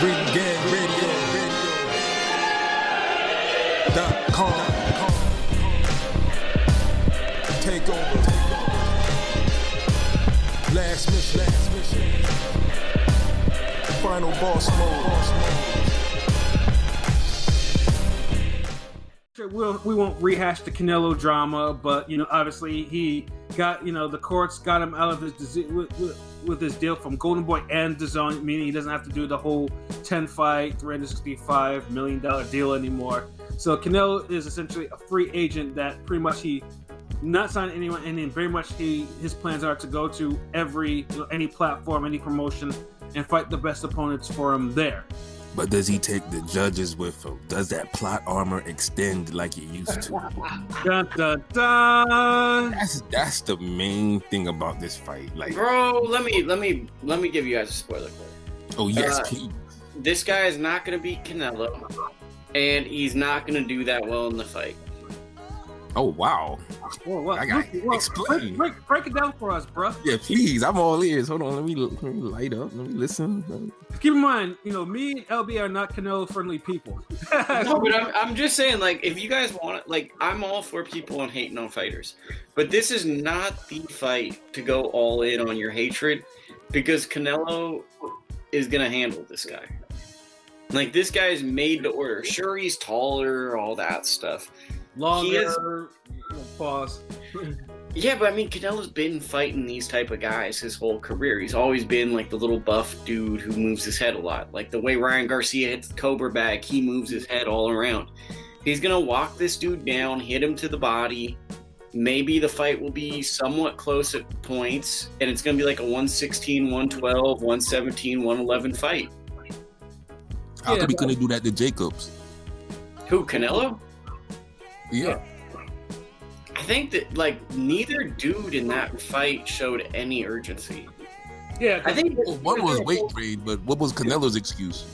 RingGangRadio.com. Take over. Last mission. Final boss mode. We won't rehash the Canelo drama, but obviously he got the courts got him out of his with his deal from Golden Boy and DAZN, meaning he doesn't have to do the whole 10-fight, $365 million deal anymore. So Canelo is essentially a free agent that pretty much he not signed anyone, and then very much his plans are to go to any platform, any promotion, and fight the best opponents for him there. But does he take the judges with him? Does that plot armor extend like it used to? Dun, dun, dun. That's the main thing about this fight. Like, bro, let me give you guys a spoiler. Oh yes, please. This guy is not going to beat Canelo, and he's not going to do that well in the fight. Oh wow! Well, I got explain. Break it down for us, bro. Yeah, please. I'm all ears. Hold on. Let me light up. Let me listen. Keep in mind, me and LB are not Canelo-friendly people. No, but I'm just saying, like, if you guys want it, like, I'm all for people and hating on fighters, but this is not the fight to go all in on your hatred, because Canelo is gonna handle this guy. Like, this guy is made to order. Sure, he's taller, all that stuff. Longer, pause. Yeah, but I mean, Canelo's been fighting these type of guys his whole career. He's always been like the little buff dude who moves his head a lot. Like the way Ryan Garcia hits the Cobra bag, he moves his head all around. He's going to walk this dude down, hit him to the body. Maybe the fight will be somewhat close at points, and it's going to be like a 116, 112, 117, 111 fight. How come he couldn't do that to Jacobs? Who, Canelo? Yeah. I think that, like, neither dude in that fight showed any urgency. Yeah, I think one was weight trade, but what was Canelo's excuse?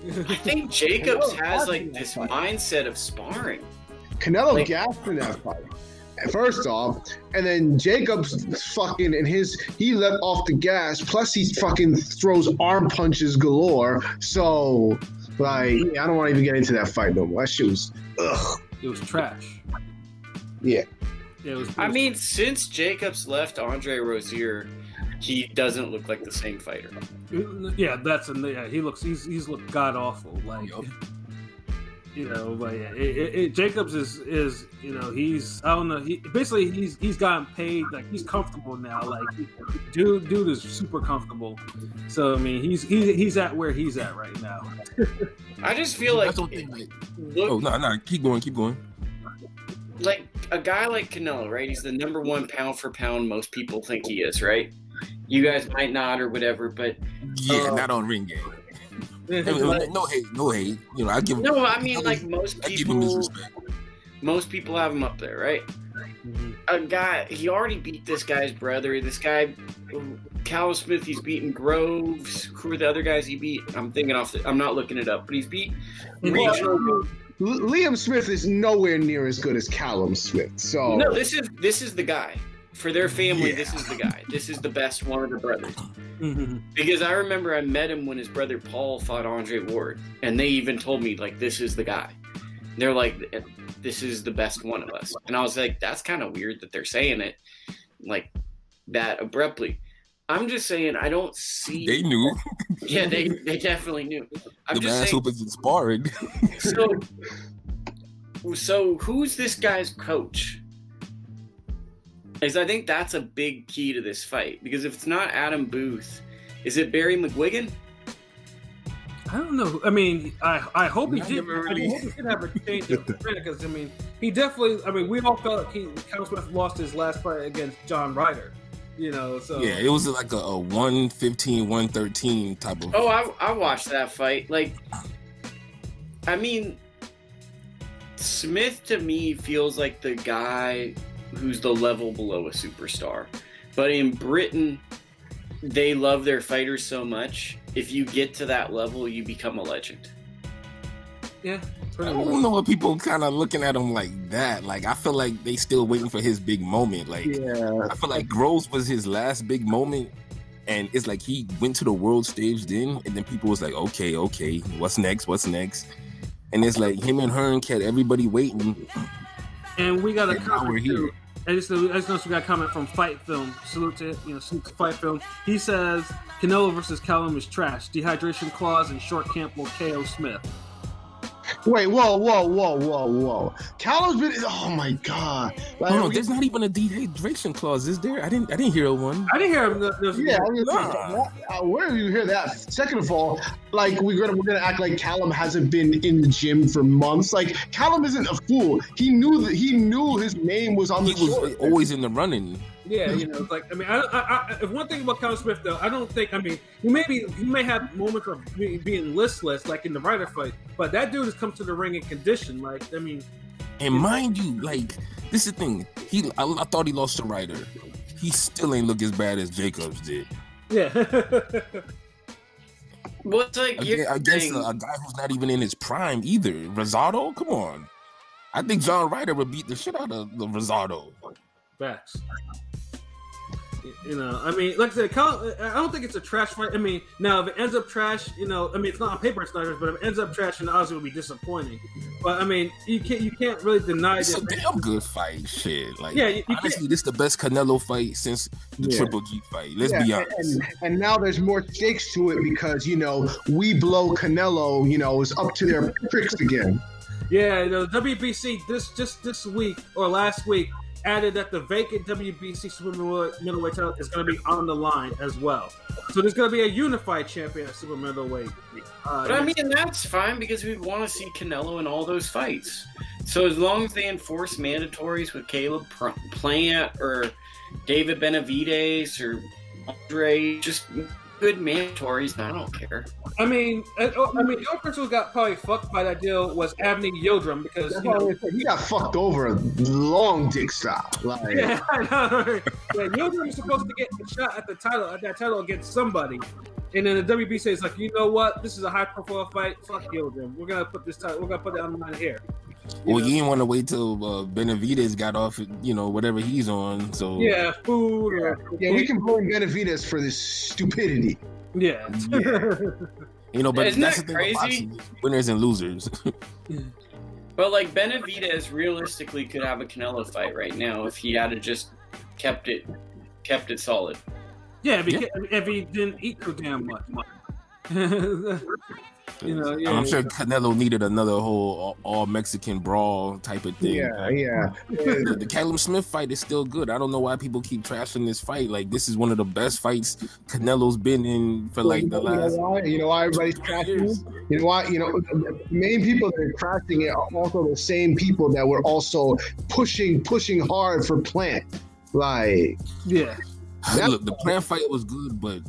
I think Jacobs has like this mindset of sparring. Canelo gassed in that fight. First off, and then Jacobs fucking he let off the gas. Plus, he fucking throws arm punches galore. So, like, I don't want to even get into that fight no more. That shit was ugh. It was trash. Yeah. I mean, since Jacobs left Andre Rozier, he doesn't look like the same fighter. Yeah, he's looked god awful. Like, but yeah, Jacobs is he's I don't know. He's gotten paid, like he's comfortable now. Like, dude is super comfortable. So I mean, he's at where he's at right now. I just feel like keep going. Like a guy like Canelo, right? He's the number one pound for pound. Most people think he is, right? You guys might not or whatever, but not on Ring Game. No hate. I give. No, I mean, like most people. I give him his respect. Most people have him up there, right? Mm-hmm. A guy, he already beat this guy's brother. This guy, Callum Smith, he's beaten Groves. Who are the other guys he beat? I'm not looking it up, but he's beat regional. Liam Smith is nowhere near as good as Callum Smith. So no, this is the guy. For their family, This is the guy. This is the best one of the brothers. Mm-hmm. Because I remember I met him when his brother Paul fought Andre Ward, and they even told me, like, this is the guy. And they're like, this is the best one of us. And I was like, that's kind of weird that they're saying it like that abruptly. I'm just saying, I don't see. They knew. Yeah, they definitely knew. The man who was sparring. So who's this guy's coach? Is I think that's a big key to this fight, because if it's not Adam Booth, is it Barry McGuigan? I don't know. I mean, I hope he did. I hope he did have a change of trend, because I mean, he definitely. I mean, we all felt like Callum Smith lost his last fight against John Ryder. So yeah, it was like a 115, 113 type of. Oh, I watched that fight. Like, I mean, Smith to me feels like the guy who's the level below a superstar. But in Britain, they love their fighters so much. If you get to that level, you become a legend. Yeah. I don't know what people kind of looking at him like that. Like, I feel like they still waiting for his big moment. Like, I feel like Groves was his last big moment. And it's like he went to the world stage then, and then people was like, okay, what's next? And it's like him and Hearn kept everybody waiting. And we got a And now we're comment here. too. I just noticed we got a comment from Fight Film. Salute to Fight Film. He says Canelo versus Callum is trash. Dehydration clause and short camp will KO Smith. Wait, whoa. Callum's been. Oh my god. Like, No, there's not even a dehydration clause, is there? I didn't hear one. I didn't hear him. Yeah, where did you hear that? Second of all, like we're gonna act like Callum hasn't been in the gym for months. Like Callum isn't a fool. He knew his name was on the He was short. always in the running. Yeah, it's like if one thing about Callum Smith though, I don't think he may have moments of being listless like in the Ryder fight, but that dude has come to the ring in condition. And mind you, like this is the thing. I thought he lost to Ryder. He still ain't look as bad as Jacobs did. Yeah. What's like? I guess a guy who's not even in his prime either. Rosado, come on. I think John Ryder would beat the shit out of the Rosado. Facts. Like I said, I don't think it's a trash fight. Now if it ends up trash, it's not on paper it's not trash, but if it ends up trash, then obviously it would be disappointing. But you can't really deny it's this. a damn good fight, shit. Like, yeah, honestly, this is the best Canelo fight since the Triple G fight. Let's be honest. And now there's more stakes to it because we blow Canelo, is up to their tricks again. Yeah, the WBC this week or last week added that the vacant WBC super middleweight title is going to be on the line as well. So there's going to be a unified champion at super middleweight. But that's fine because we want to see Canelo in all those fights. So as long as they enforce mandatories with Caleb Plant or David Benavidez or Andre, just good mandatories, I don't care. The only person who got probably fucked by that deal was Avni Yildirim because he got fucked over a long dick style. Yeah, I know. Yeah, Yildirim was supposed to get the shot at that title against somebody, and then the WBC is like, you know what? This is a high profile fight. Fuck Yildirim. We're gonna put this title. We're gonna put it on the line here. You didn't want to wait till Benavidez got off, whatever he's on. So yeah, food. Yeah, we can blame Benavidez for this stupidity. Yeah. But Isn't that's that the thing crazy? about boxing, winners and losers. But like Benavidez realistically could have a Canelo fight right now if he had just kept it solid. Yeah, if he didn't eat so damn much. I'm sure Canelo needed another whole all Mexican brawl type of thing. Yeah. The Callum Smith fight is still good. I don't know why people keep trashing this fight. Like, this is one of the best fights Canelo's been in for like the last. You know why everybody's trashing it? You know why? The main people that are trashing it are also the same people that were also pushing hard for Plant. Like, yeah. Look, the Plant fight was good, but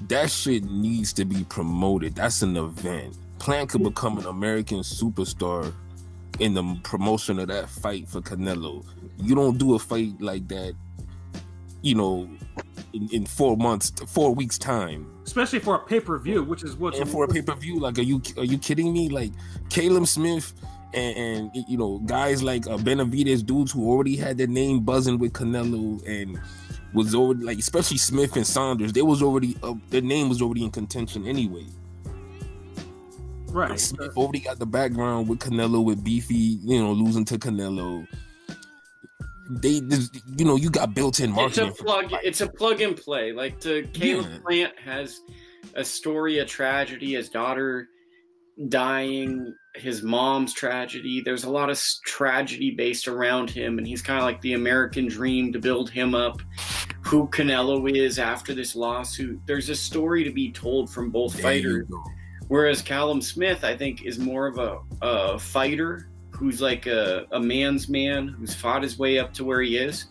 that shit needs to be promoted. That's an event. Plant could become an American superstar in the promotion of that fight for Canelo. You don't do a fight like that, in 4 weeks time. Especially for a pay-per-view, which is what. And for a pay-per-view, like, are you kidding me? Like, Callum Smith and guys like Benavidez, dudes who already had their name buzzing with Canelo and was already, like, especially Smith and Saunders, they was already their name was already in contention anyway. Right. Like, Smith already got the background with Canelo, with Beefy, losing to Canelo. They just, you got built-in marketing. It's a plug and play. Like, Caleb Plant has a story, a tragedy, his daughter dying, his mom's tragedy. There's a lot of tragedy based around him, and he's kind of like the American dream to build him up. Who Canelo is after this lawsuit. There's a story to be told from both fighters. Whereas Callum Smith, I think, is more of a fighter who's like a man's man who's fought his way up to where he is.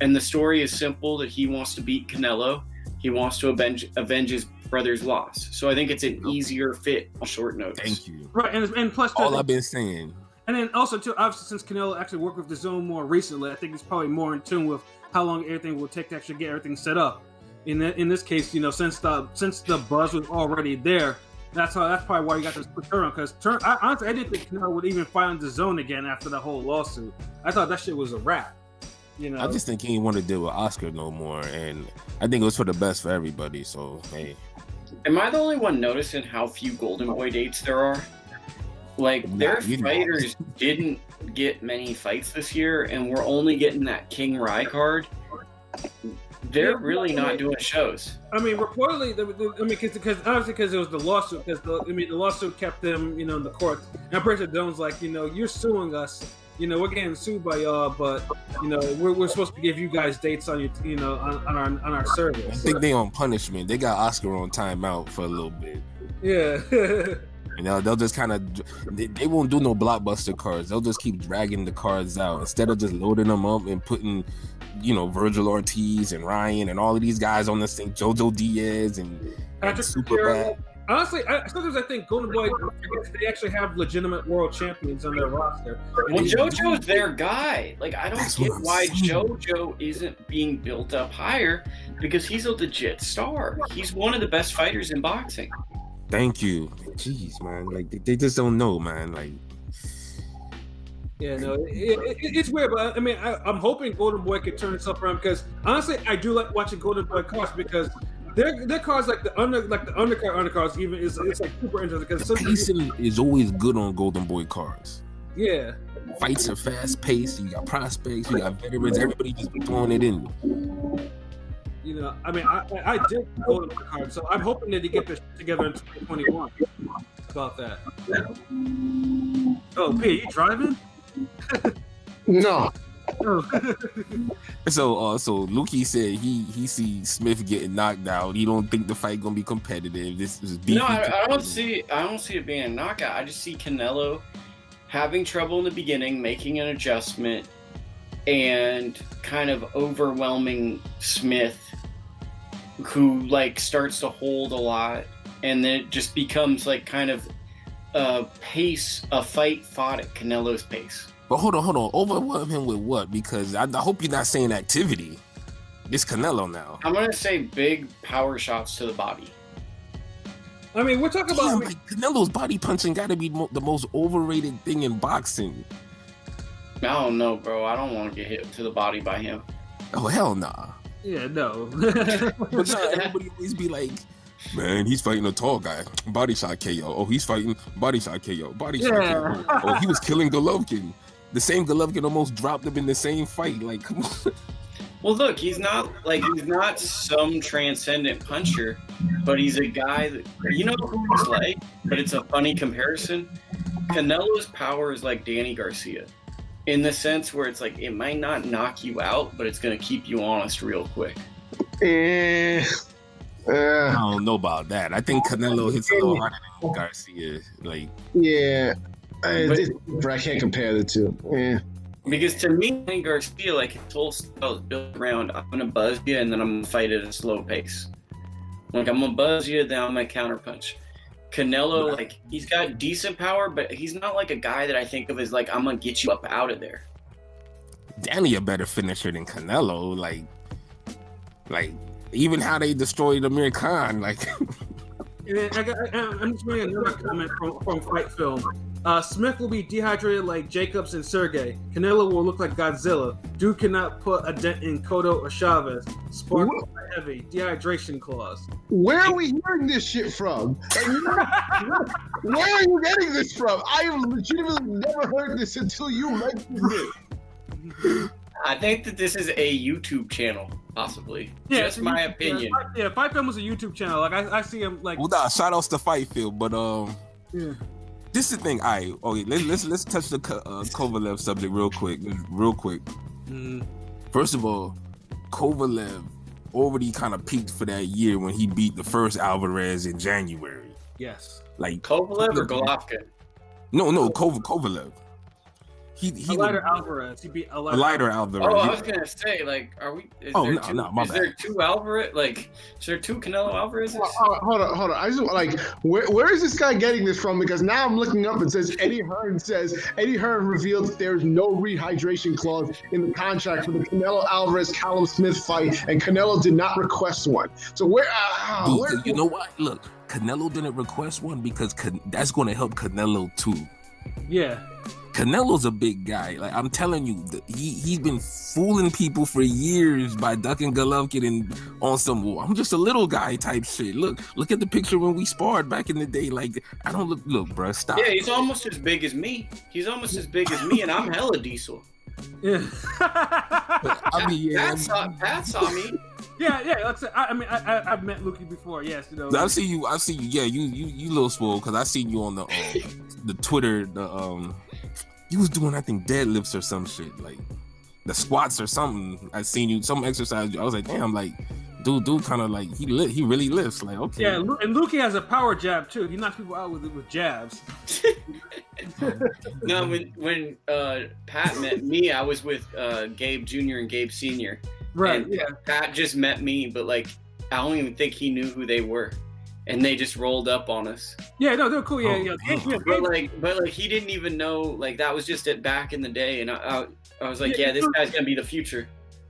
And the story is simple, that he wants to beat Canelo. He wants to avenge his brother's loss. So I think it's an easier fit on short notice. Thank you. Right, and plus all I've been saying. And then also too, obviously, since Canelo actually worked with the zone more recently, I think it's probably more in tune with how long everything will take to actually get everything set up. In this case, since the buzz was already there, that's probably why you got this turn on. Because honestly, I didn't think Canelo would even fight on the zone again after the whole lawsuit. I thought that shit was a wrap. You know, I just think he didn't want to deal with Oscar no more, and I think it was for the best for everybody. So hey, Am I the only one noticing how few Golden Boy dates there are? Like, their fighters didn't get many fights this year, and we're only getting that King Rye card. They're really not doing shows. I mean, reportedly, because it was the lawsuit. Because the lawsuit kept them, in the courts. And I'm pretty sure Doan's like, you're suing us. We're getting sued by y'all, but we're supposed to give you guys dates on your, on our service. I think they on punishment. They got Oscar on timeout for a little bit. Yeah. They'll just kind of, they won't do no blockbuster cards. They'll just keep dragging the cards out instead of just loading them up and putting, Virgil Ortiz and Ryan and all of these guys on this thing, Jojo Diaz and Super Bad. Honestly, sometimes I think Golden Boy, they actually have legitimate world champions on their roster. Well, JoJo's their guy. Like, I don't get why JoJo isn't being built up higher, because he's a legit star. He's one of the best fighters in boxing. Thank you. Jeez, man. Like, they just don't know, man. Like, yeah, no, it's weird, but I mean, I'm hoping Golden Boy can turn itself around, because honestly, I do like watching Golden Boy cards, because their cards, like the undercards, even it's like super interesting, because the pacing is always good on Golden Boy cards. Yeah, fights are fast paced. You got prospects, you got veterans. Everybody just throwing it in. I mean, I did Golden Boy cards, so I'm hoping that they get this together in 2021. About that. Oh, P, you driving? No. So Lukie said he sees Smith getting knocked out. He don't think the fight gonna be competitive. This is beefy. No, I don't see it being a knockout. I just see Canelo having trouble in the beginning, making an adjustment, and kind of overwhelming Smith, who like starts to hold a lot, and then it just becomes like kind of a fight fought at Canelo's pace. But hold on. Overwhelm him with what? Because I hope you're not saying activity. It's Canelo now. I'm going to say big power shots to the body. I mean, we're talking about... Canelo's body punching got to be the most overrated thing in boxing. I don't know, bro. I don't want to get hit to the body by him. Oh, hell nah. Yeah, no. But everybody always be like, man, he's fighting a tall guy. Body shot KO. Oh, he's fighting body shot KO. Body shot KO. Oh, he was killing Golovkin. The same Golovkin almost dropped him in the same fight. Like, come on. Well, look, he's not some transcendent puncher, but he's a guy that, who he's like, but it's a funny comparison. Canelo's power is like Danny Garcia, in the sense where it's like, it might not knock you out, but it's going to keep you honest real quick. I don't know about that. I think Canelo hits a little harder than Garcia. Like, yeah. I can't compare the two. Yeah. Because to me, Danny Garcia, like, his whole style is built around, I'm going to buzz you and then I'm going to fight at a slow pace. Like, I'm going to buzz you, then I'm going to counterpunch. Canelo, like, he's got decent power, but he's not like a guy that I think of as like, I'm going to get you up out of there. Danny a better finisher than Canelo. Like even how they destroyed Amir Khan. Like, I'm just making another comment from Fight Film. Smith will be dehydrated like Jacobs and Sergey. Canelo will look like Godzilla. Dude cannot put a dent in Cotto or Chavez. Spark heavy. Dehydration clause. Where are we hearing this shit from? Where are you getting this from? I have legitimately never heard this until you mentioned it. I think that this is a YouTube channel, possibly. Yeah, just my opinion. Yeah, Fight Film was a YouTube channel. Like, I see him like. Well, shout outs to Fight Film, but yeah. This is the thing. Let's touch the Kovalev subject real quick. Mm-hmm. First of all, Kovalev already kind of peaked for that year when he beat the first Alvarez in January. Yes. Like Kovalev or Golovkin? No, Kovalev. He lighter Alvarez. He beat a lighter Alvarez. Oh, I was gonna say, like, are we? Is there two Alvarez? Like, is there two Canelo Alvarez's? Hold on. I just like, where is this guy getting this from? Because now I'm looking up and says Eddie Hearn revealed that there's no rehydration clause in the contract for the Canelo Alvarez Callum Smith fight, and Canelo did not request one. So where? You know what? Look, Canelo didn't request one because that's going to help Canelo too. Yeah. Canelo's a big guy. Like I'm telling you, he's been fooling people for years by ducking Golovkin and on some. I'm just a little guy type shit. Look at the picture when we sparred back in the day. Like I don't look, bro. Stop. Yeah, he's almost as big as me. He's almost as big as me, and I'm hella diesel. Yeah. I mean, yeah. Pat saw me. Yeah. Like I've met Lukie before. Yes, you know. I see you. Yeah, you little swole because I seen you on the Twitter. You was doing, I think, deadlifts or some shit, like the squats or something. I seen you some exercise. I was like, damn, like dude, kind of like he really lifts. Like, okay. Yeah, and Lukie has a power jab too. He knocks people out with jabs. No, when Pat met me, I was with Gabe Jr. and Gabe Sr. Right. And yeah. Pat just met me, but like I don't even think he knew who they were. And they just rolled up on us. Yeah, no, they're cool. Yeah. But he didn't even know. Like that was just back in the day, and I was like, yeah, this guy's gonna be the future.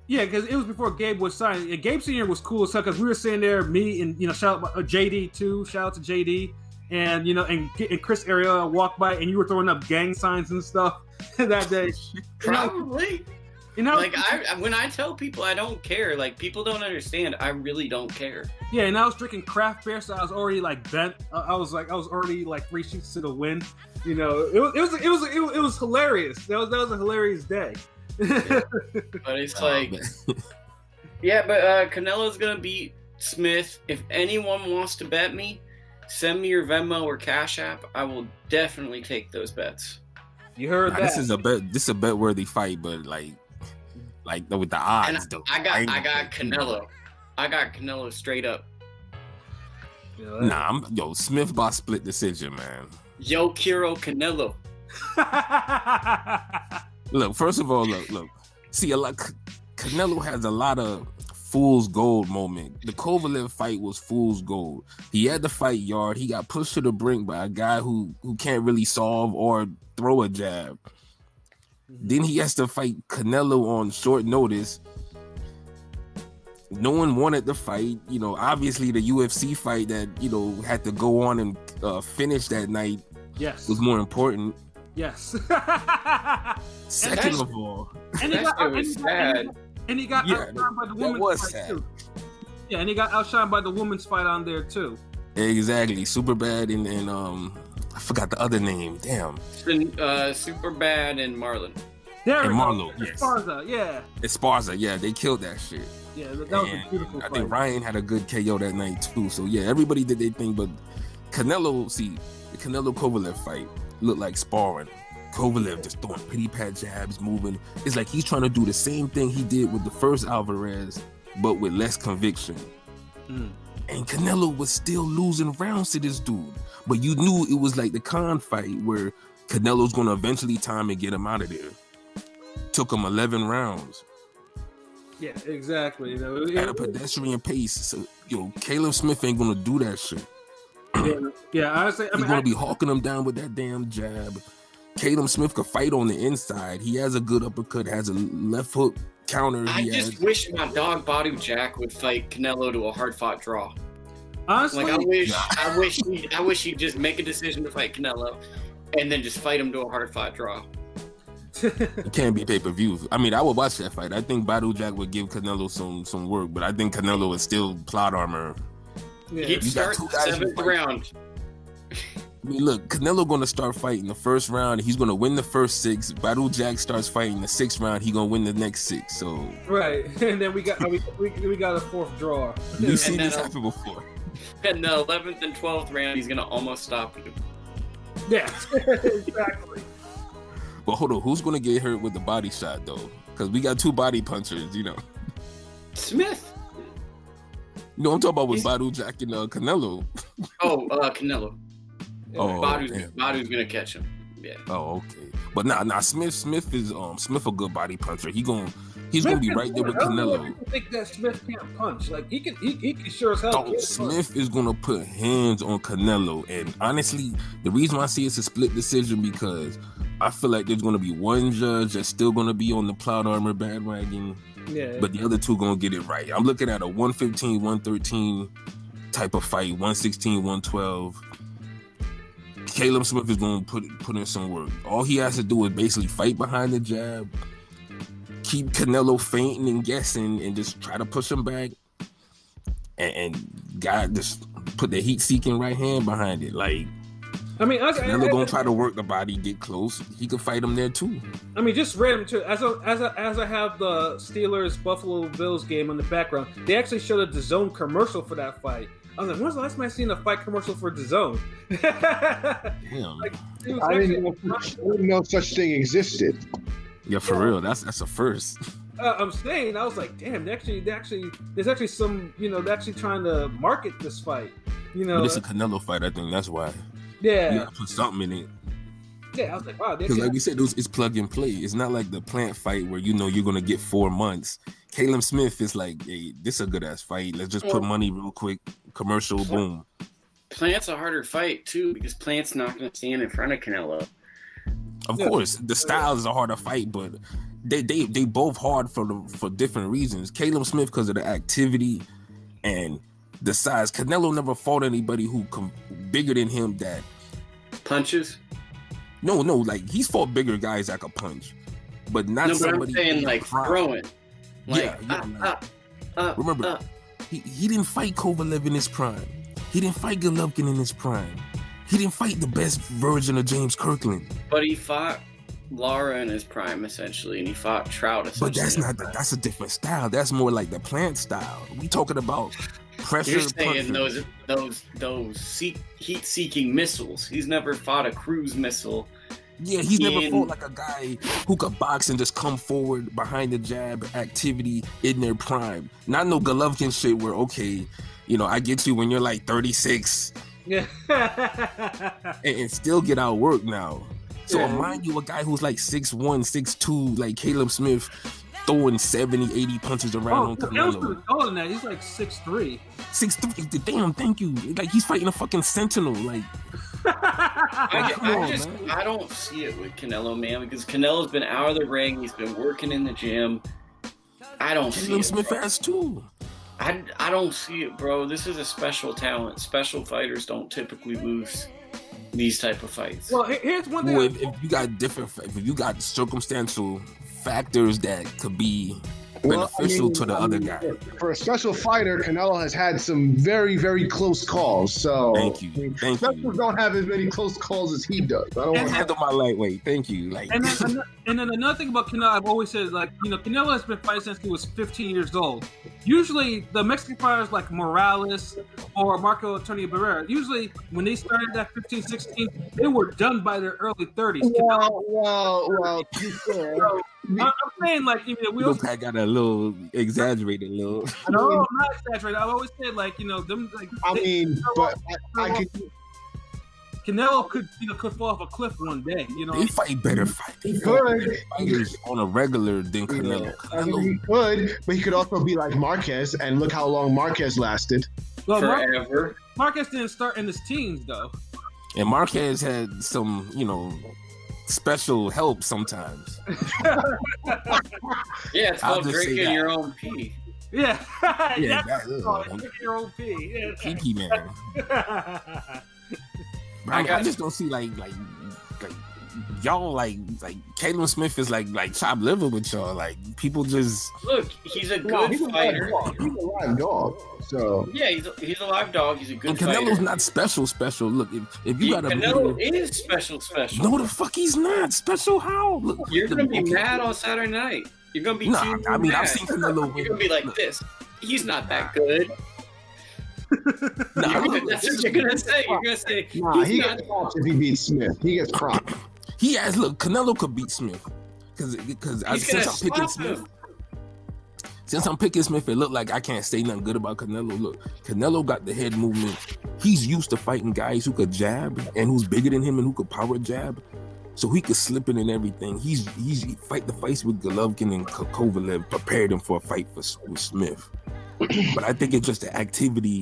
Yeah, because it was before Gabe was signed. Yeah, Gabe Senior was cool as hell because we were sitting there, me and shout out JD too. Shout out to JD, and and Chris Ariel walked by, and you were throwing up gang signs and stuff that day. Probably. Like when I tell people I don't care, like people don't understand. I really don't care. Yeah, and I was drinking craft beer, so I was already like bent. I was already like 3 sheets to the wind. It was hilarious. That was a hilarious day. Yeah. But it's but Canelo's gonna beat Smith. If anyone wants to bet me, send me your Venmo or Cash App. I will definitely take those bets. You heard that? This is a bet. This is a bet worthy fight, but like with the odds. And I got Canelo. I got Canelo straight up. Nah, Smith by split decision, man. Yo quiero Canelo. Look, first of all, look. See, Canelo has a lot of fool's gold moment. The Kovalev fight was fool's gold. He had the fight yard. He got pushed to the brink by a guy who can't really solve or throw a jab. Then he has to fight Canelo on short notice. No one wanted the fight. Obviously the UFC fight that, had to go on and finish that night was more important. Yes. Second of all. And he got outshined by the women's fight too. Yeah, and he got outshined by the women's fight on there too. Exactly. Superbad and I forgot the other name. Damn. Superbad and Marlon. Marlo, yes. Esparza, yeah. Esparza, yeah. They killed that shit. Yeah, that was a beautiful fight. I think Ryan had a good KO that night too. So yeah, everybody did their thing, but Canelo, the Canelo-Kovalev fight looked like sparring. Kovalev just throwing pity-pat jabs, moving. It's like he's trying to do the same thing he did with the first Alvarez, but with less conviction. And Canelo was still losing rounds to this dude. But you knew it was like the Khan fight where Canelo's going to eventually time and get him out of there. Took him 11 rounds. Yeah, exactly. At a pedestrian pace. So, Callum Smith ain't going to do that shit. Yeah, honestly, he's going to be hawking him down with that damn jab. Callum Smith could fight on the inside. He has a good uppercut, has a left hook counter. I just wish my dog Badu Jack would fight Canelo to a hard-fought draw. Honestly, I wish he'd just make a decision to fight Canelo, and then just fight him to a hard-fought draw. It can't be pay-per-view. I mean, I would watch that fight. I think Badu Jack would give Canelo some work, but I think Canelo is still plot armor. Yeah. He'd start the 7th round. I mean, look, Canelo going to start fighting the first round. He's going to win the first 6. Badu Jack starts fighting the 6th round. He's going to win the next 6. So right, and then we got a 4th draw. You've seen this happen before. And the 11th and 12th round, he's going to almost stop you. Yeah, exactly. But hold on, who's going to get hurt with the body shot, though? Because we got 2 body punchers, Smith. I'm talking about with Badu Jack and Canelo. Canelo. Oh, Badu's gonna catch him. Yeah. Oh, okay. But nah. Smith is Smith a good body puncher. He's gonna be right there with Canelo. People think that Smith can't punch. Like he can sure as hell. Smith is gonna put hands on Canelo, and honestly, the reason why I see it's a split decision because I feel like there's gonna be one judge that's still gonna be on the plot armor bandwagon. Yeah. But the other 2 gonna get it right. I'm looking at a 115, 113 type of fight, 116, 112. Callum Smith is going to put in some work. All he has to do is basically fight behind the jab, keep Canelo fainting and guessing, and just try to push him back. And God just put the heat-seeking right hand behind it. Like, I mean, Canelo gonna try to work the body, get close. He can fight him there too. I mean, just random too. As I have the Steelers Buffalo Bills game in the background, they actually showed a DAZN commercial for that fight. I was like, when's the last time I seen a fight commercial for DAZN? Damn. Like, I didn't know such thing existed. Yeah, for real. That's a first. I'm saying, I was like, damn, there's actually some, they're actually trying to market this fight. But it's a Canelo fight, I think that's why. Yeah. You gotta put something in it. Yeah, I was like, wow. Because like we said, it's plug and play. It's not like the Plant fight where you're gonna get 4 months. Callum Smith is like, hey, this is a good ass fight. Let's just put money real quick. Commercial, boom. Plant's a harder fight too because Plant's not gonna stand in front of Canelo. Of course, the styles is a harder fight, but they both hard for different reasons. Callum Smith because of the activity and the size. Canelo never fought anybody who bigger than him that punches. No, like he's fought bigger guys that could punch, but not somebody. I'm saying like throwing. Like, remember, he didn't fight Kovalev in his prime. He didn't fight Golovkin in his prime. He didn't fight the best version of James Kirkland. But he fought Lara in his prime, essentially, and he fought Trout, essentially. But that's a different style. That's more like the Plant style. We talking about pressure. You're saying those heat-seeking missiles. He's never fought a cruise missile. Yeah, he's never fought like a guy who could box and just come forward behind the jab activity in their prime. Not no Golovkin shit where, okay, I get you when you're like 36. Yeah. and still get outworked now. So mind you, a guy who's like 6'1", 6'2", like Callum Smith, throwing 70, 80 punches around on Canelo. Taller than that. He's like 6'3". 6'3". Damn, thank you. Like he's fighting a fucking sentinel. Like, I don't see it with Canelo, man, because Canelo's been out of the ring. He's been working in the gym. I don't see it. Callum Smith has too. I don't see it, bro. This is a special talent. Special fighters don't typically lose these type of fights. Well, here's one thing. Well, if you got circumstantial factors that could be beneficial to the other guy. For a special fighter, Canelo has had some very, very close calls. So thank you. Specials don't have as many close calls as he does. I don't want to handle my lightweight. Thank you. Like, and then another thing about Canelo, I've always said, like, Canelo has been fighting since he was 15 years old. Usually, the Mexican fighters like Morales or Marco Antonio Barrera, usually when they started at 15, 16, they were done by their early 30s. Well. I'm saying, like, we also got a little exaggerated, little. No, I'm not exaggerating. I've always said, like, them, like. Canelo could fall off a cliff one day. They fight better fighters on a regular than Canelo. He could, but he could also be like Marquez, and look how long Marquez lasted. Well, forever. Marquez didn't start in his teens though. And Marquez had some, special help sometimes. Yeah, it's called drinking your own pee. Yeah. Drinking your own pee. Yeah. Pee man. I just don't see like y'all like Callum Smith is like chopped liver with y'all. Like people just look. He's a good fighter. He's a live dog. So yeah, he's a live dog. He's a good fighter. And Canelo's not special. Look, if you got Canelo is special. No, the fuck he's not special. How? Look, you're gonna be mad on Saturday night. You're gonna be mad. I've seen Canelo. You're gonna be like this. He's not that good. That's what you're gonna say. You're gonna say he gets props if he beats Smith. He gets props. He has. Look, Canelo could beat Smith because since I'm picking Smith, it looked like I can't say nothing good about Canelo. Look, Canelo got the head movement. He's used to fighting guys who could jab and who's bigger than him and who could power jab. So he could slip in and everything. He fight the fights with Golovkin and Kovalev, prepared him for a fight with Smith. But I think it's just the activity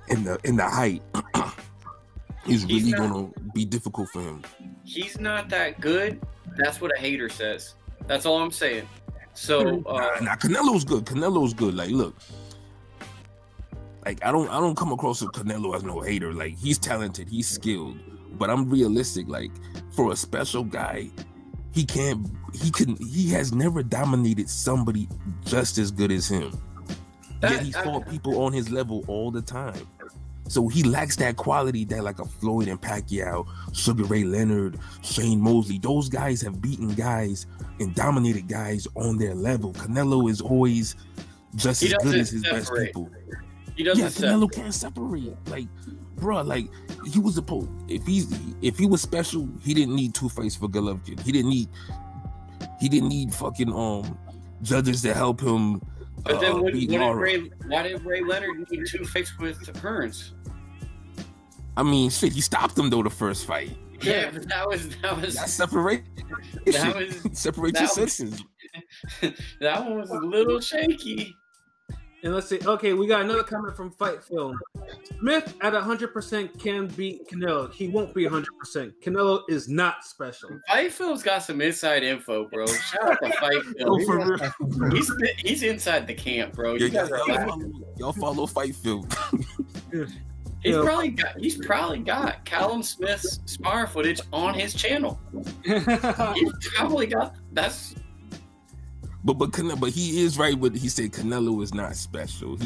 and the height is really gonna be difficult for him. He's not that good. That's what a hater says. That's all I'm saying. So Canelo's good. Like, look, like I don't come across with Canelo as no hater. Like he's talented, he's skilled. but I'm realistic. Like for a special guy, he has never dominated somebody just as good as him. Yet he fought people on his level all the time. So he lacks that quality that like a Floyd and Pacquiao, Sugar Ray Leonard, Shane Mosley, those guys have beaten guys and dominated guys on their level. Canelo is always just as good as his best people. He doesn't. Canelo can't separate. Like, bro, like he was supposed. If he was special, he didn't need 2 fights for Golovkin. He didn't need fucking judges to help him. But then why did Ray Leonard need 2 fights with Hearns? I mean, shit, he stopped him though the first fight. Yeah, but that's separate. Separate your senses. That one was a little shaky. And let's see. Okay, we got another comment from Fight Film. Smith at 100% can beat Canelo. He won't be 100%. Canelo is not special. Fight Film's got some inside info, bro. Shout out to Fight Film. He's inside the camp, bro. Y'all follow Fight Film. He's probably got Callum Smith's spar footage on his channel. He's probably got that's. But he is right with he said Canelo is not special.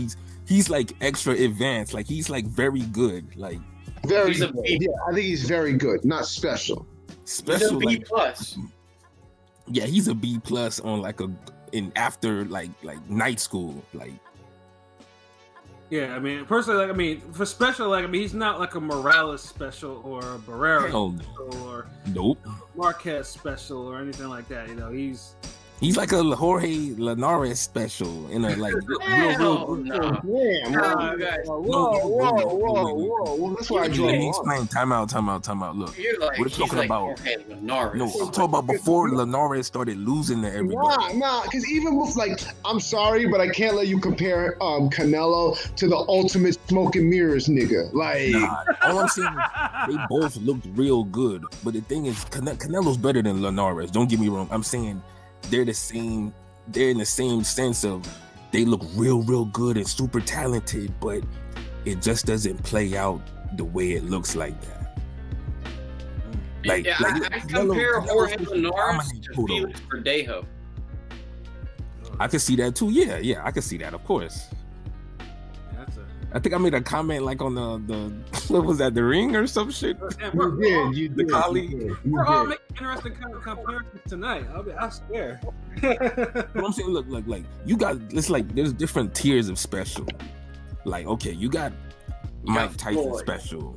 He's like extra advanced. Like he's like very good. Like very good. Yeah, I think he's very good. Not special. Special. He's a B plus. Yeah, he's a B plus on like after night school. Like. Yeah, I mean, personally, for special, he's not like a Morales special or a Barrera special or Marquez special or anything like that. You know, he's like a Jorge Linares special in a like whoa. That's why I Let me explain. Time out. Look, we're talking about Linares. No, I'm talking about before Linares started losing to everybody. Nah, because even with I'm sorry, but I can't let you compare Canelo to the ultimate smoke and mirrors nigga. Like, all I'm saying is they both looked real good, but the thing is, Canelo's better than Linares. Don't get me wrong. I'm saying. They're the same. They're in the same sense of they look real good and super talented, but it just doesn't play out the way it looks like that. I compare Jorge Linares to Felix Verdejo. I can see that too. Yeah, I can see that. Of course. I think I made a comment like on the what was that, the ring or some shit? You did. The colleague. We're all making interesting kind of comparisons tonight. I swear. But I'm saying, look, like you got it's like there's different tiers of special. Like, okay, you got Mike Tyson special.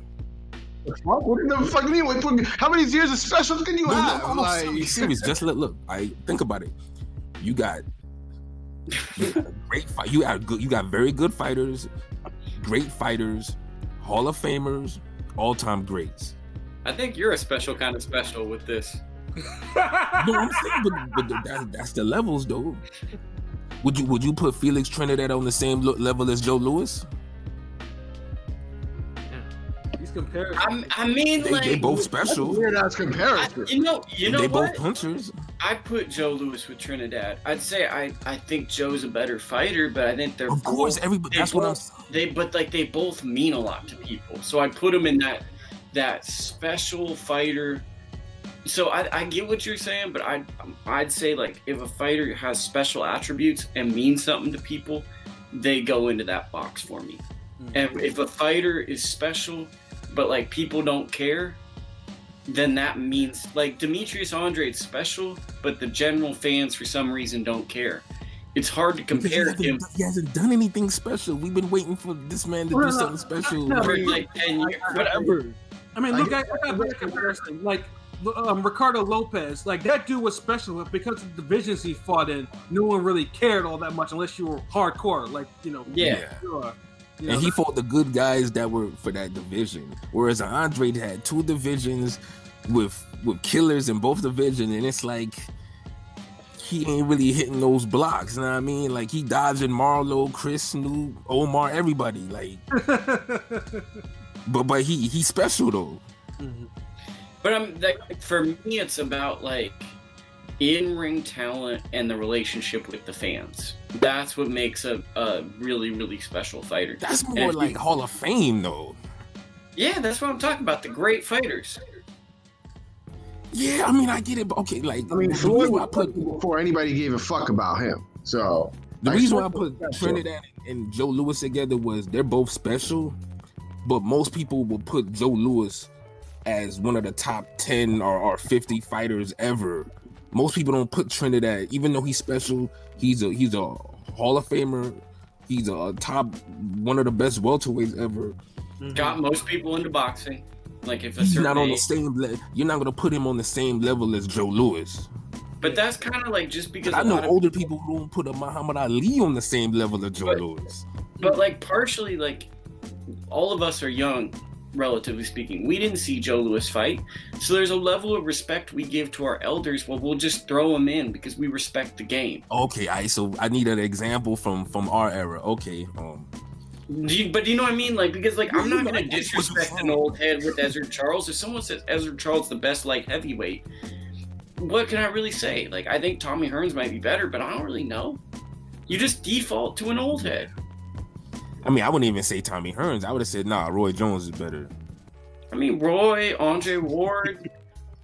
What the fuck do you mean? How many tiers of specials can you have? I'm serious. Just look. I think about it. You got great fight. You got very good fighters. Great fighters, Hall of Famers, all-time greats. I think you're a special kind of special with this. No, I'm saying, but that's the levels, though. Would you put Felix Trinidad on the same level as Joe Louis? He's compared. I mean, they both special. Weird ass comparison. You know they what? both punchers. I put Joe Louis with Trinidad. I'd say I think Joe's a better fighter, but I think they're of course everybody. That's what I'm saying. They both mean a lot to people. So I put them in that special fighter. So I get what you're saying, but I'd say like if a fighter has special attributes and means something to people, they go into that box for me. And if a fighter is special, but like people don't care, then that means like Demetrius Andrade is special, but the general fans for some reason don't care. It's hard to compare him. He hasn't done anything special. We've been waiting for this man to do something special for like 10 years. Whatever. I mean, look at that comparison. Like Ricardo Lopez, like that dude was special, but because of the divisions he fought in, no one really cared all that much unless you were hardcore. Like, Yeah. And he fought the good guys that were for that division. Whereas Andrade had 2 divisions with killers in both divisions, and it's like he ain't really hitting those blocks. You know what I mean? Like he dodging Marlowe, Chris Snoop, Omar, everybody. Like, but he's special though. Mm-hmm. But for me, it's about like in-ring talent and the relationship with the fans. That's what makes a really, really special fighter. That's more like Hall of Fame though. Yeah, that's what I'm talking about. The great fighters. Yeah, I mean, I get it, but okay, like I mean, the Floyd reason why I was put before anybody gave a fuck about him. So the like, reason why I put special. Trinidad and Joe Louis together was they're both special, but most people will put Joe Louis as one of the top 10 or 50 fighters ever. Most people don't put Trinidad, even though he's special. He's a Hall of Famer. He's a top one of the best welterweights ever. Got most people into boxing. Like if a He's certain not on the age. same level. You're not gonna put him on the same level as Joe Louis. But that's kind of like just because I a know lot of older people who don't put a Muhammad Ali on the same level as Joe Louis. But like partially, like all of us are young, relatively speaking. We didn't see Joe Louis fight, so there's a level of respect we give to our elders. Well, we'll just throw them in because we respect the game. Okay, so I need an example from our era. Okay, But you know what I mean? Like because like I'm not gonna I get what you're disrespect an saying. old head with Ezra Charles. If someone says Ezra Charles the best light heavyweight, what can I really say? Like I think Tommy Hearns might be better, but I don't really know. You just default to an old head. I mean, I wouldn't even say Tommy Hearns. I would have said, nah, Roy Jones is better. I mean, Roy, Andre Ward,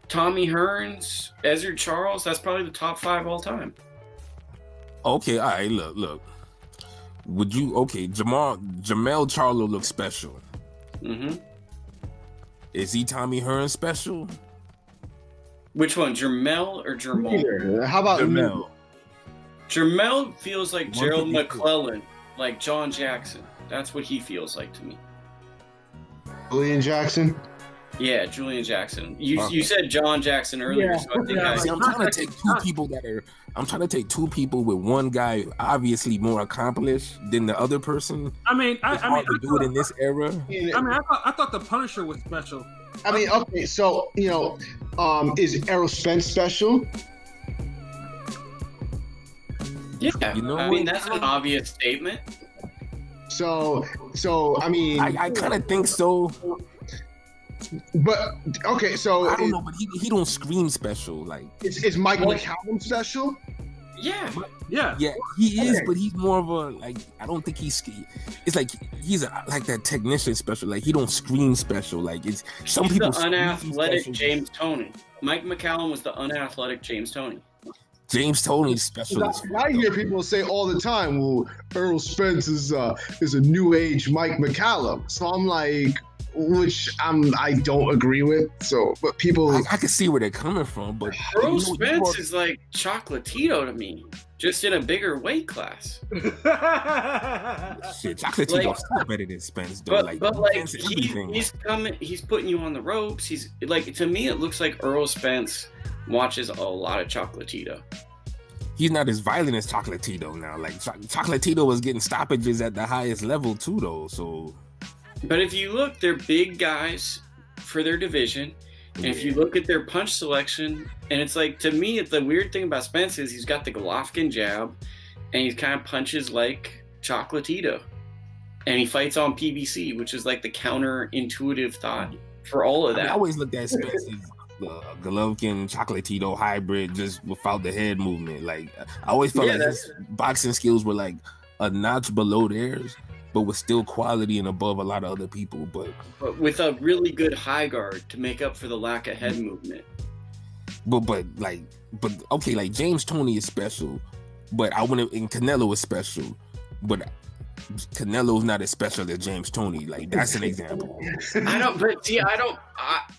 Tommy Hearns, Ezra Charles, that's probably the top 5 all time. Okay, all right, look. Would you, Jamel Charlo looks special. Mm-hmm. Is he Tommy Hearns special? Which one, Jermel or Jermel? Either. How about Jamel. Jermel feels like Gerald 154. McClellan, like John Jackson. That's what he feels like to me. Julian Jackson? Yeah, Julian Jackson. You said John Jackson earlier, Yeah. so I think Yeah. See, I'm trying to take two people I'm trying to take two people with one guy obviously more accomplished than the other person. I mean, It's hard to do it in this era. I thought the Punisher was special. I mean, okay, so is Errol Spence special? Yeah, You know I what? mean that's an obvious statement. So I mean, I kind of think so. but okay, so I don't know, but he don't scream special. Like, is Mike McCallum special? Yeah, Yeah. yeah, he is, but he's more of a like. I don't think he's. It's like he's like that technician special. Like he don't scream special. Like it's some he's people. the scream unathletic special. James Toney. Mike McCallum was the unathletic James Toney. James Toney's special. I hear people say all the time, "Well, Errol Spence is a new age Mike McCallum." So I'm like, which I don't agree with. So, but people, I can see where they're coming from, but Earl you know, Spence is like Chocolatito to me, just in a bigger weight class. shit. Chocolate Like- Tito's still better than Spence, though. But like Spence is everything. he's coming, he's putting you on the ropes. He's like, to me, it looks like Earl Spence watches a lot of Chocolatito. He's not as violent as Chocolatito now. Like Chocolatito was getting stoppages at the highest level too, though. So But if you look, they're big guys for their division. And if you look at their punch selection, and it's like, to me, the weird thing about Spence is he's got the Golovkin jab, and he kind of punches like Chocolatito. And he fights on PBC, which is like the counterintuitive thought for all of I mean, that. I always looked at Spence as the Golovkin Chocolatito hybrid, just without the head movement. Like I always felt Yeah, like his boxing skills were like a notch below theirs, but was still quality and above a lot of other people. But with a really good high guard to make up for the lack of head movement. okay, like James Toney is special, but I wouldn't. And Canelo is special, but Canelo's not as special as James Toney. Like that's an example.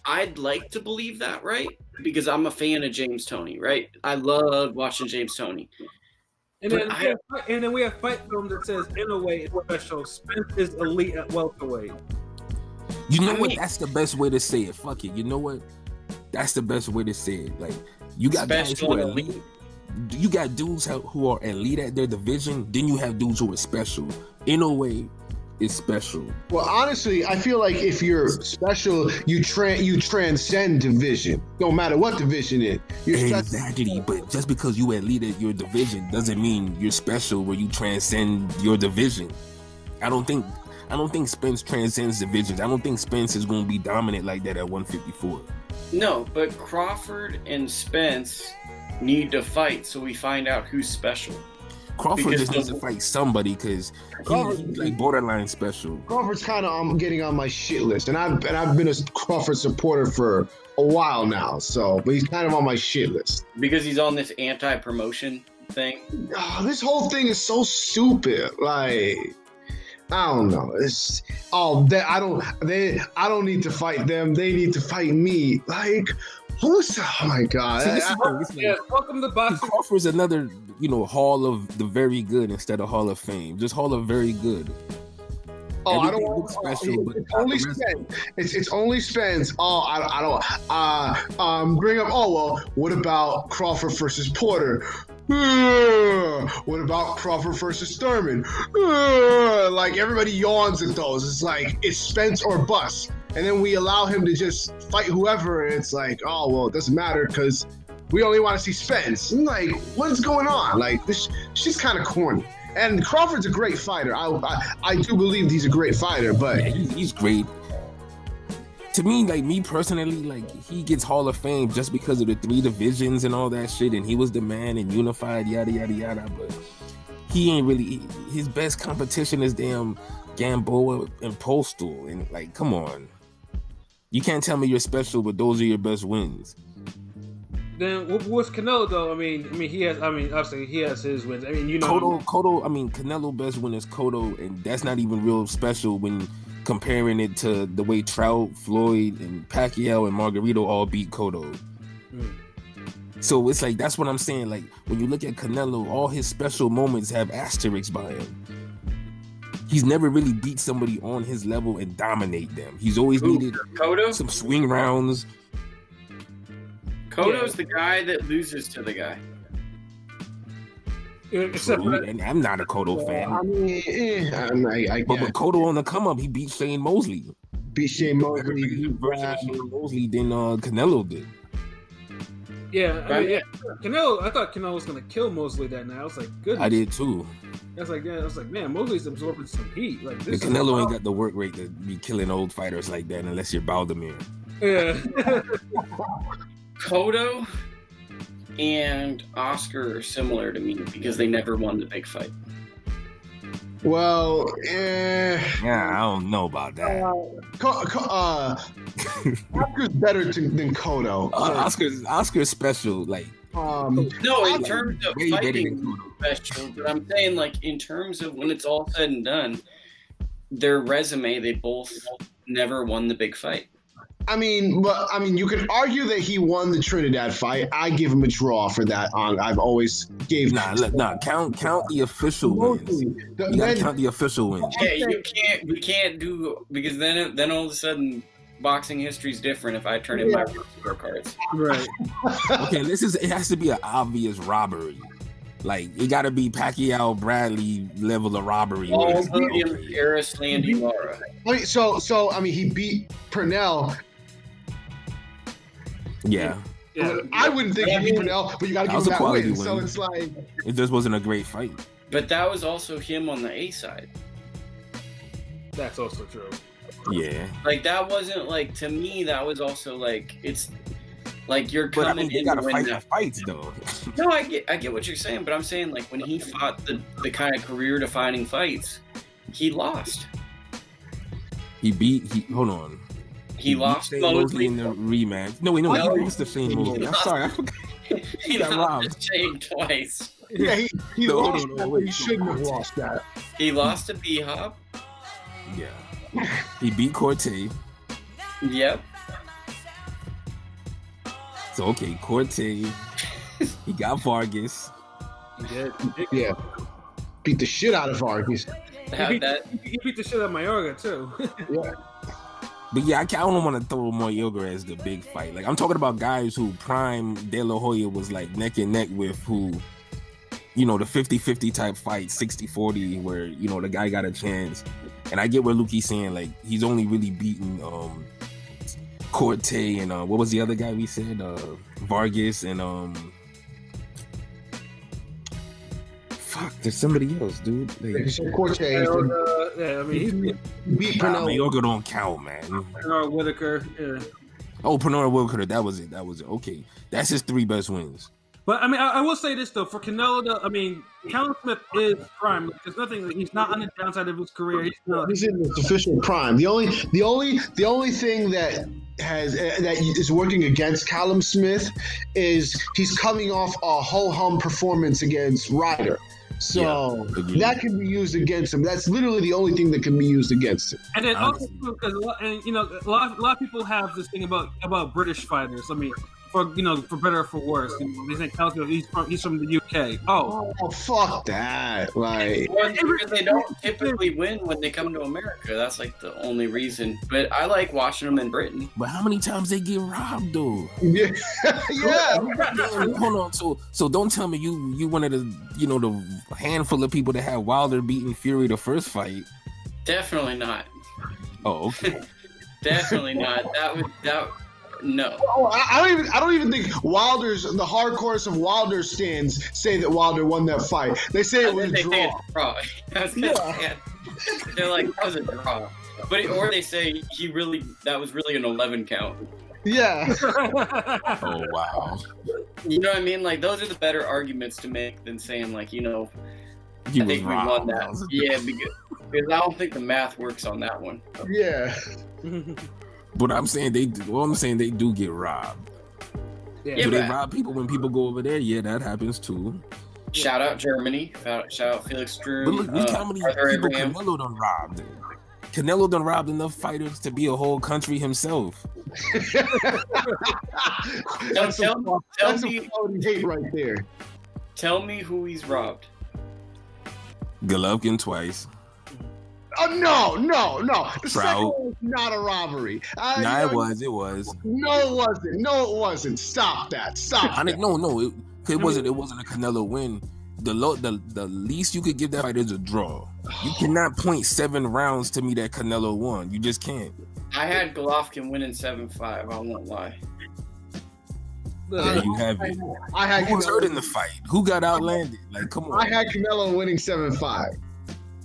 I'd like to believe that, right? Because I'm a fan of James Toney, right? I love watching James Toney. And then we have Fight Film that says, in a way, it's special. Spence is elite at welterweight. You know I what? mean- That's the best way to say it. Fuck it. You know what? That's the best way to say it. Like you got guys who Special are and elite. You got dudes who are elite at their division. Then you have dudes who are special. In a way, it's special. well, honestly, I feel like if you're special, you transcend division, no matter what division it. You're special. Exactly. But just because you elite at your division doesn't mean you're special where you transcend your division. I don't think Spence transcends divisions. I don't think Spence is going to be dominant like that at 154. No, but Crawford and Spence need to fight so we find out who's special. Crawford Because just needs to fight somebody because he's like borderline special. Crawford's kind of getting on my shit list, and I've been a Crawford supporter for a while now. So, but he's kind of on my shit list because he's on this anti-promotion thing. Oh, this whole thing is so stupid. Like, I don't know. It's I don't need to fight them. They need to fight me. Like, who's? Oh my god! Welcome to boxing. Crawford's another, Hall of the Very Good instead of Hall of Fame. Just Hall of Very Good. Oh, Everything I don't looks special, but it's only Spence. It's only Spence. Oh, I don't. Bring up. Oh well, what about Crawford versus Porter? What about Crawford versus Thurman? Like everybody yawns at those. It's like it's Spence or bust, and then we allow him to just fight whoever, and it's like, oh well, it doesn't matter because we only want to see Spence. I'm like, what's going on? Like this shit's kind of corny. And Crawford's a great fighter. I do believe he's a great fighter, but yeah, he's great. To me, like me personally, like he gets Hall of Fame just because of the 3 divisions and all that shit, and he was the man and unified, yada yada yada. But he ain't really his best competition is damn Gamboa and Postal, and like, come on, you can't tell me you're special, but those are your best wins. Then what's Canelo though? I mean, obviously he has his wins. I mean, Cotto. I mean, Canelo best win is Cotto, and that's not even real special when comparing it to the way Trout, Floyd, and Pacquiao and Margarito all beat Cotto. So it's like, that's what I'm saying. Like, when you look at Canelo, all his special moments have asterisks by him. He's never really beat somebody on his level and dominate them. He's always needed some swing rounds. Cotto's the guy that loses to the guy. And I'm not a Cotto fan. I mean, but Cotto on the come up, he beat Shane Mosley. Version of Shane Mosley than Canelo did. Yeah, Canelo. I thought Canelo was gonna kill Mosley that night. I was like, goodness. I did too. I was like, man, Mosley's absorbing some heat. Like this. Canelo ain't got the work rate to be killing old fighters like that unless you're Baldemir. Yeah. Cotto and Oscar are similar to me because they never won the big fight. Well, yeah, I don't know about that. Oscar's better than Cotto. Oscar's special, like. No, in terms of fighting, special. But I'm saying, like, in terms of when it's all said and done, their resume, they both never won the big fight. I mean, you could argue that he won the Trinidad fight. I give him a draw for that. I've always gave. Count the official wins. You gotta count the official wins. Yeah, we can't do, because then all of a sudden boxing history is different if I turn in my scorecards. Right. Okay, it has to be an obvious robbery. Like, it got to be Pacquiao Bradley level of robbery. Eris Landy Lara. So I mean, he beat Purnell. Yeah. I wouldn't think he beat Purnell, but you got to give him that win. So it's like, it just wasn't a great fight. But that was also him on the A side. That's also true. Yeah. Like, that wasn't, like, to me, that was also like, it's like you're coming in. They gotta fight the fights though. No, I get what you're saying, but I'm saying, like, when he fought the kind of career defining fights, he lost. Hold on. He lost Mosley in the rematch. No, he lost to Shane Mosley. I'm sorry, I forgot. He lost to Shane twice. Yeah, he lost that. He shouldn't have lost that. He lost to B-Hop. Yeah. He beat Corte. Yep. So, okay, Corte. He got Vargas. He did. Yeah. Beat the shit out of Vargas. He beat the shit out of Mayorga, too. Yeah. But yeah, I don't want to throw Mayorga as the big fight. Like, I'm talking about guys who prime De La Hoya was like neck and neck with, who, the 50-50 type fight, 60-40, where, the guy got a chance. And I get what Lukie's saying, like, he's only really beaten Corte and what was the other guy we said? Vargas and fuck, there's somebody else, dude. Like, Corte. Yeah, I mean, he's beat Pernell. Mayorga don't count, man. Bernard Whitaker. Yeah. Oh, Bernard Whitaker, that was it. Okay, that's his 3 best wins. But I mean, I will say this though: for Canelo, though, I mean, Callum Smith is prime. There's nothing. He's not on the downside of his career. He's in his official prime. The only thing that is working against Callum Smith is he's coming off a ho-hum performance against Ryder. So that can be used against him. That's literally the only thing that can be used against him. And then also, because a lot of people have this thing about British fighters. I mean, for better or for worse, they think he's from the UK. Oh, fuck that! Like, they don't typically win when they come to America. That's like the only reason. But I like watching them in Britain. But how many times they get robbed though? Yeah, yeah. Hold on. So don't tell me you one of the the handful of people that had Wilder beating Fury the first fight. Definitely not. Oh, okay. Definitely not. No. I don't even think the hardcores of Wilder stands say that Wilder won that fight. They say it was a draw. They're like, that was a draw. Or they say that was really an 11 count. Yeah. Oh wow. You know what I mean? Like, those are the better arguments to make than saying like, I think we won that. Yeah, because I don't think the math works on that one. Yeah. But I'm saying they do get robbed. Yeah. Do they rob people when people go over there? Yeah, that happens too. Shout out Germany. Shout out Felix Sturm. But look how many people Canelo done robbed. Canelo done robbed enough fighters to be a whole country himself. That's some quality hate right there. Tell me who he's robbed. Golovkin twice. Oh no! The Trout. second one was not a robbery. It was. No, it wasn't. Stop that. It wasn't a Canelo win. The least you could give that fight is a draw. You cannot point 7 rounds to me that Canelo won. You just can't. I had Golovkin winning 7-5. I won't lie. There you have it. Who was hurt in the fight? Who got outlanded? Like, come on. I had Canelo winning 7-5.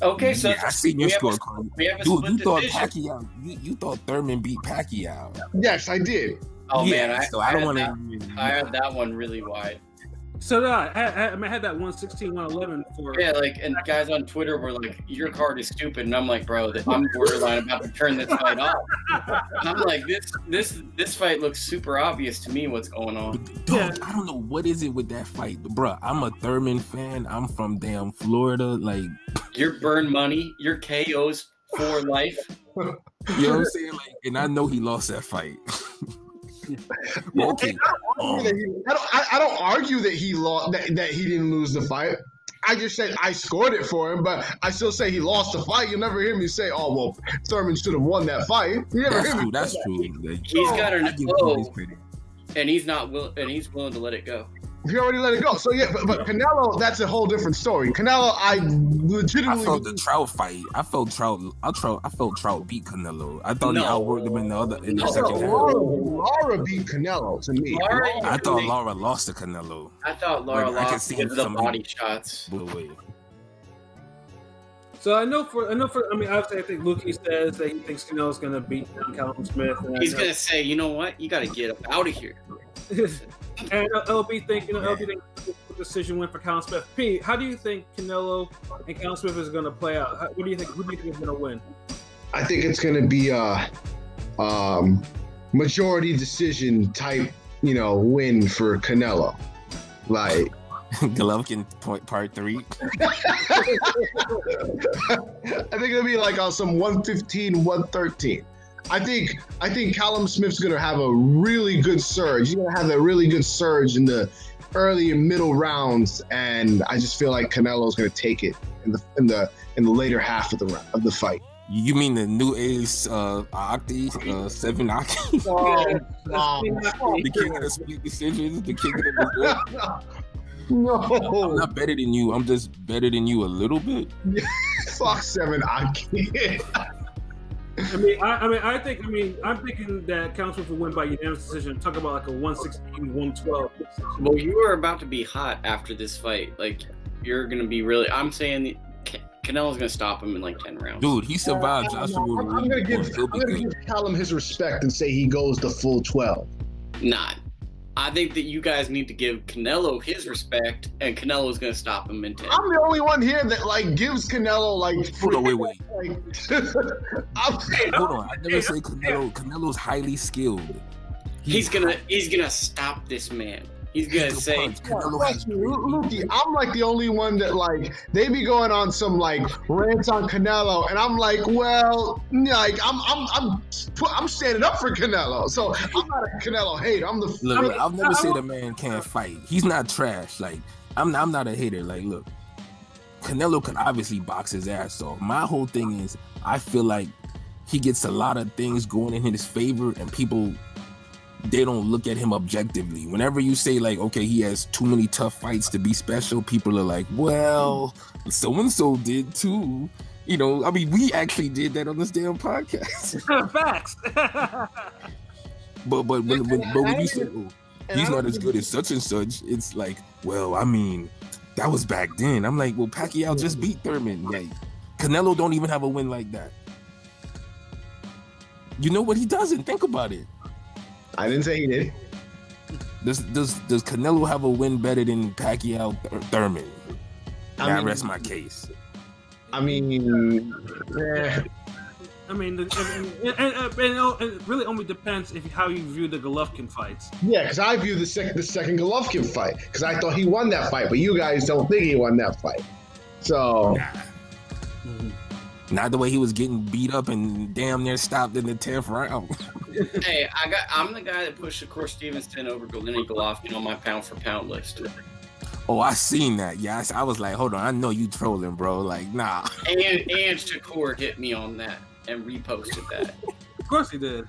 Okay, so I seen your scorecard. Dude, you thought Pacquiao? You thought Thurman beat Pacquiao? Yes, I did. Oh man, I don't want to. I had that one really wide. So I had that 116, 111 for. Yeah, and guys on Twitter were like, "Your card is stupid," and I'm like, "Bro, I'm borderline about to turn this fight off." And I'm like, "This fight looks super obvious to me. What's going on?" Dog, I don't know what is it with that fight, bro. I'm a Thurman fan. I'm from damn Florida. Like, your burn money, your KOs for life. You know what I'm saying? Like, and I know he lost that fight. Okay. I don't argue that he lost, that he didn't lose the fight. I just said I scored it for him, but I still say he lost the fight. You'll never hear me say, "Oh well, Thurman should have won that fight." You never hear me. That's true. He's got an O, and he's willing to let it go. He already let it go. So yeah, but Canelo, that's a whole different story. Canelo, I legitimately felt the Trout fight. I felt Trout beat Canelo. I thought he outworked him in the second half. Lara beat Canelo to me. I thought Lara lost to Canelo. I thought Lara lost because of the body shots. So I know for obviously I think Lukie says that he thinks Canelo's gonna beat Callum Smith. He's gonna say, you know what, you gotta get out of here. And LB thinks the decision win for Callum Smith. P, how do you think Canelo and Callum Smith is going to play out? Who do you think is going to win? I think it's going to be a majority decision type, win for Canelo. Like Golovkin part 3. I think it'll be like some 115, 113. I think Callum Smith's gonna have a really good surge. He's gonna have a really good surge in the early and middle rounds, and I just feel like Canelo's gonna take it in the later half of the fight. You mean the new ace Octi, 7 Octi? The king of the split decisions, the king of the No, I'm not better than you. I'm just better than you a little bit. Fuck 7 Octi. I'm thinking that Callum Smith will win by unanimous decision. Talk about like a 116, 112. Well, you are about to be hot after this fight. Like, you're gonna be really. I'm saying Canelo's gonna stop him in like 10 rounds. Dude, he survived Joshua. I'm gonna give Callum his respect and say he goes the full 12. Not. I think that you guys need to give Canelo his respect, and Canelo's going to stop him in 10. I'm the only one here that like gives Canelo like. Hold on, wait. I'm, Hold on. I never say Canelo. Canelo's highly skilled. He's gonna stop this man. He's gonna say, Lukie, I'm like the only one that like they be going on some like rants on Canelo, and I'm like, well, like I'm standing up for Canelo, so I'm not a Canelo hater. I'm the look. I'll never say the man can't fight. He's not trash. Like I'm not a hater. Like look, Canelo can obviously box his ass off. My whole thing is I feel like he gets a lot of things going in his favor, and people. They don't look at him objectively. Whenever you say like, okay, he has too many tough fights to be special, people are like, well, so-and-so did too. You know, I mean, we actually did that on this damn podcast. Facts. but when you say, oh, he's not as good as such and such, it's like, well, I mean, that was back then. I'm like, well, Pacquiao just beat Thurman. Like, Canelo don't even have a win like that. You know what? He doesn't. Think about it. I didn't say he did. Does Canelo have a win better than Pacquiao Thurman? I rest my case. I mean, I mean, it really only depends how you view the Golovkin fights. yeah, because I view the second Golovkin fight because I thought he won that fight, but you guys don't think he won that fight. So, not the way he was getting beat up and damn near stopped in the 10th round. hey, I'm the guy that pushed Shakur Stevenson over Gennady Golovkin on my pound for pound list. Oh, I seen that. Yeah, I was like, hold on, I know you trolling, bro. Like, nah. And Shakur hit me on that and reposted that. Of course he did.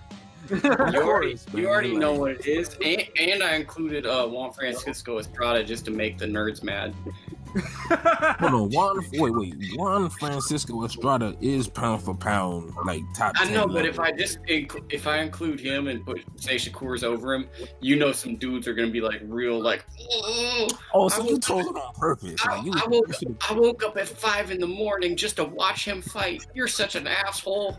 You already know what it is. And I included Juan Francisco Estrada just to make the nerds mad. Hold on, Juan Francisco Estrada is pound for pound like top 10. I know, but if I include him and say Shakur's over him, you know, some dudes are gonna be like real like. Oh, so you told him on purpose? I woke up at 5 a.m. just to watch him fight. You're such an asshole.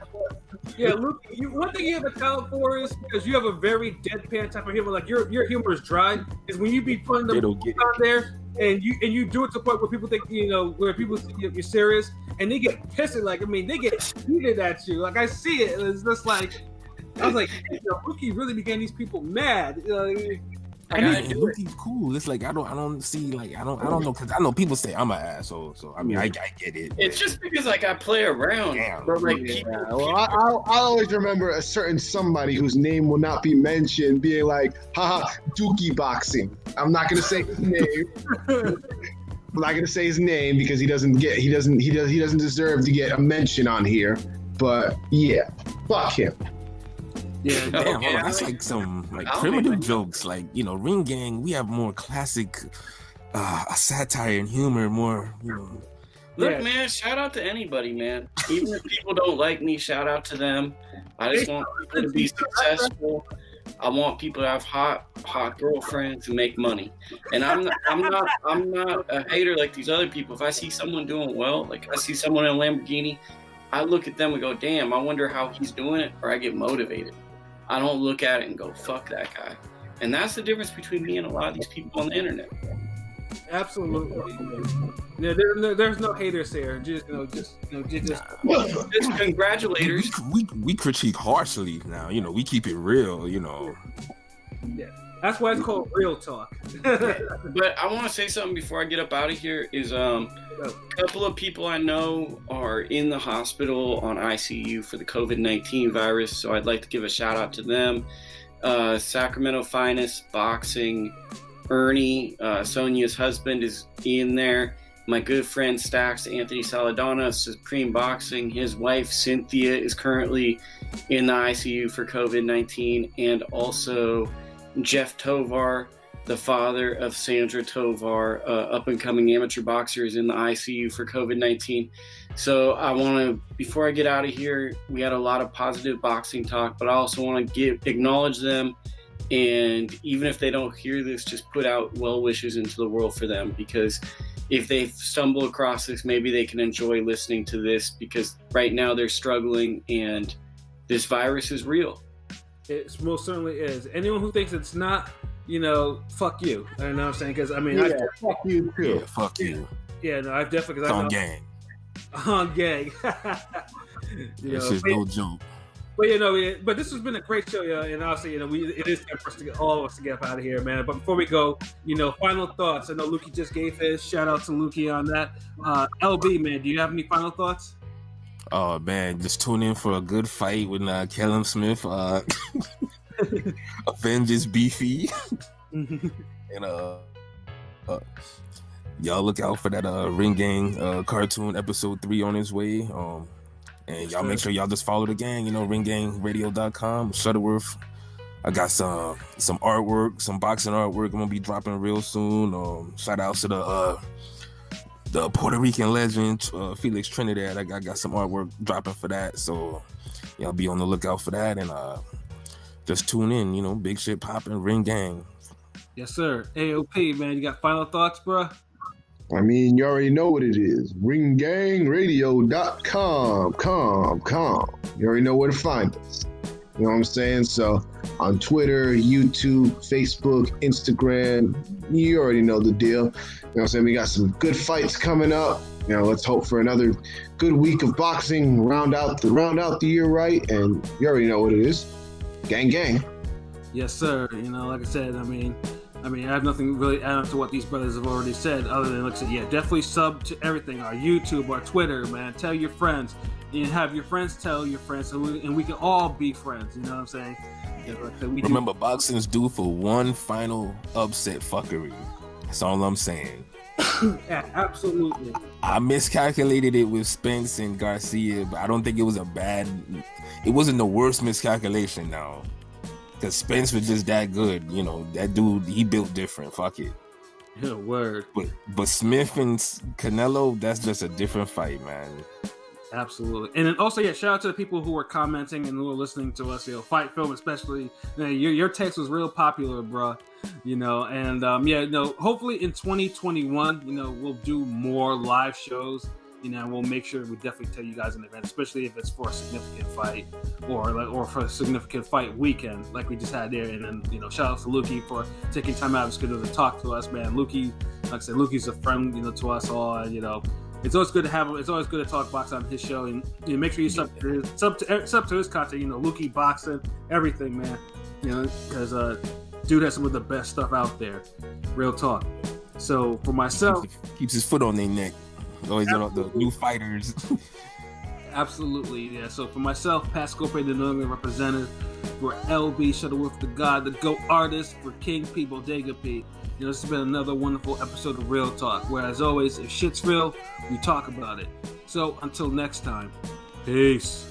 Yeah, Luke. One thing you have to account for is because you have a very deadpan type of humor. Like your humor is dry. Is when you be putting them out there. And you do it to the point where people think, you know, where people think you're serious, and they get pissed. Like, I mean, they get heated at you. Like, I see it. It's just like, I was like, you know, Lukie really be getting these people mad. And Lukie's cool. It's like I don't see like I don't know because I know people say I'm an asshole. So I mean I get it. It's just because like I play around. Damn. But like well, I'll always remember a certain somebody whose name will not be mentioned being like, haha, Dookie Boxing. I'm not gonna say his name. I'm not gonna say his name because he doesn't deserve to get a mention on here. But yeah, fuck him. Yeah, damn, hold on. That's like some like primitive jokes. Like, you know, Ring Gang, we have more classic satire and humor, more, you know. Look, man, shout out to anybody, man. Even if people don't like me, shout out to them. I just want people to be successful. I want people to have hot girlfriends and make money. And I'm not a hater like these other people. If I see someone doing well, like I see someone in a Lamborghini, I look at them and go, damn, I wonder how he's doing it, or I get motivated. I don't look at it and go, fuck that guy. And that's the difference between me and a lot of these people on the internet. Absolutely. Yeah, there's no haters here. Just congratulators. We critique harshly now. You know, we keep it real. You know. Yeah, that's why it's called real talk. But I want to say something before I get up out of here. Is a couple of people I know are in the hospital on ICU for the COVID-19 virus, so I'd like to give a shout out to them. Sacramento Finest Boxing. Ernie, Sonia's husband, is in there. My good friend Stax Anthony Saladona, Supreme Boxing, his wife Cynthia is currently in the ICU for COVID-19, and also Jeff Tovar, the father of Sandra Tovar, up-and-coming amateur boxer, is in the ICU for COVID-19. So I want to, before I get out of here, we had a lot of positive boxing talk, but I also want to acknowledge them. And even if they don't hear this, just put out well wishes into the world for them, because if they stumble across this, maybe they can enjoy listening to this, because right now they're struggling and this virus is real. It most certainly is. Anyone who thinks it's not, fuck you. You know what I'm saying? Because I mean, Yeah, fuck you too. Yeah, fuck you. yeah, no, I've definitely It's on gang. on gang. This is no joke. But but this has been a great show, and honestly, it is time for us to get all of us to get up out of here, man. But before we go, final thoughts. I know Lukie just gave his. Shout out to Lukie on that. LB, man, do you have any final thoughts? Oh man, just tune in for a good fight with Callum Smith. Avengers beefy, and y'all look out for that Ring Gang cartoon episode 3 on its way. And y'all make sure y'all just follow the gang, ringgangradio.com, Shuttleworth. I got some artwork, some boxing artwork I'm gonna be dropping real soon. Shout out to the Puerto Rican legend, Felix Trinidad. I got some artwork dropping for that. So y'all be on the lookout for that, and just tune in, big shit popping, Ring Gang. Yes, sir. AOP, man, you got final thoughts, bro? I mean, you already know what it is. Ringgangradio.com. You already know where to find us. You know what I'm saying? So on Twitter, YouTube, Facebook, Instagram, you already know the deal. You know what I'm saying? We got some good fights coming up. Let's hope for another good week of boxing, round out the year right, and you already know what it is. Gang, gang. Yes, sir. Like I said, I mean, I have nothing really add on to what these brothers have already said, other than, like I said, definitely sub to everything, our YouTube, our Twitter, man. Tell your friends, and have your friends tell your friends, and we can all be friends. You know what I'm saying? Remember, boxing's due for one final upset fuckery. That's all I'm saying. Yeah, absolutely. I miscalculated it with Spence and Garcia, but I don't think it was it wasn't the worst miscalculation now. Because Spence was just that good. That dude, he built different. Fuck it. Yeah, word. But Smith and Canelo, that's just a different fight, man. Absolutely. And then also, shout out to the people who were commenting and who were listening to us, Fight Film especially. Your text was real popular, bro. And hopefully in 2021, we'll do more live shows. We'll make sure we definitely tell you guys in advance, especially if it's for a significant fight or for a significant fight weekend like we just had there. And then, shout out to Lukie for taking time out of his schedule to talk to us, man. Lukie, like I said, Lukie's a friend, to us all. And, it's always good to have him. It's always good to talk boxing on his show, and make sure you sub to his content. Lukie Boxing, everything, man. Because dude has some of the best stuff out there. Real talk. So for myself, keeps his foot on their neck. Always the new fighters. Absolutely, yeah. So for myself, Pat Scope, the New England representative, for LB Shuttleworth, the God, the GOAT artist, for King P, Bodega P. This has been another wonderful episode of Real Talk, where, as always, if shit's real, we talk about it. So until next time, peace.